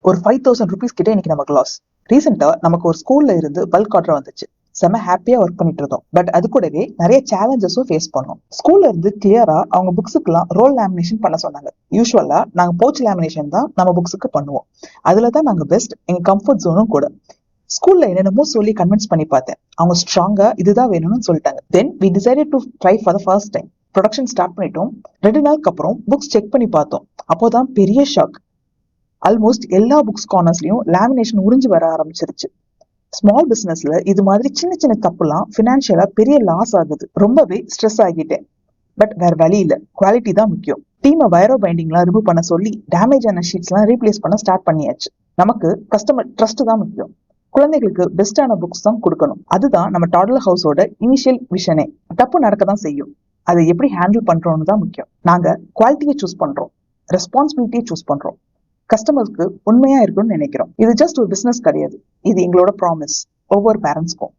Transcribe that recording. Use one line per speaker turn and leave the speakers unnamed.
ஒரு 5000 rupees கிட்ட இன்னைக்கு நமக்கு லாஸ். ரீசெண்டா நமக்கு ஒரு ஸ்கூல்ல இருந்து பல்க் ஆர்டர் வந்துச்சு. செம ஹாப்பியா ஒர்க் பண்ணிட்டு இருந்தோம். பட் அது கூடவே நிறைய சேலஞ்சஸும் ஃபேஸ் பண்ணோம். ஸ்கூல்ல இருந்து கிளியரா அவங்க புக்ஸுக்குலாம் ரோல் லேமினேஷன் பண்ண சொன்னாங்க. யூஸ்வலா நாங்க போச் லேமினேஷன் தான் நம்ம புக்ஸுக்கு பண்ணுவோம். அதுலதான் நாங்க பெஸ்ட், எங்க கம்ஃபர்ட் ஜோனும் கூட. ஸ்கூல்ல என்னென்னமோ சொல்லி கன்வின்ஸ் பண்ணி பார்த்தேன். அவங்க ஸ்ட்ராங்கா இதுதான் வேணும்னு சொல்லிட்டாங்க. Then we decided to try for the first time. Production start பண்ணிட்டோம். 2 நாளுக்கு அப்புறம் புக்ஸ் செக் பண்ணி பார்த்தோம். அப்போதான் பெரிய ஷாக். ஆல்மோஸ்ட் எல்லா புக்ஸ் கார்னர்ஸ்லயும் லேமினேஷன் உறிஞ்சு வர ஆரம்பிச்சிருச்சு. ஸ்மால் பிசினஸ்ல இது மாதிரி சின்ன சின்ன தப்புலாம் பினான்சியலா பெரிய லாஸ் ஆகுது. ரொம்பவே ஸ்ட்ரெஸ் ஆகிட்டேன். பட் வேற வழி இல்ல, குவாலிட்டி தான் முக்கியம். டீமை வைரோ பைண்டிங்லாம் ரிமூவ் பண்ண சொல்லி டேமேஜ் ஆன ஷீட்ஸ்லாம் ரீப்ளேஸ் பண்ண ஸ்டார்ட் பண்ணியாச்சு. நமக்கு கஸ்டமர் ட்ரஸ்ட் தான் முக்கியம். குழந்தைகளுக்கு பெஸ்டான புக்ஸ் தான் கொடுக்கணும். அதுதான் நம்ம டாடல் ஹவுஸோட இனிஷியல் விஷனே. தப்பு நடக்க தான் செய்யும், அதை எப்படி ஹேண்டில் பண்றோம்னு தான் முக்கியம். நாங்க குவாலிட்டியை சூஸ் பண்றோம், ரெஸ்பான்சிபிலிட்டியை சூஸ் பண்றோம், கஸ்டமருக்கு உண்மையா இருக்கும்னு நினைக்கிறோம். இது ஜஸ்ட் ஒரு பிசினஸ் கிடையாது, இது எங்களோட ப்ராமிஸ் ஒவ்வொரு பேரண்ட்ஸ்க்கும்.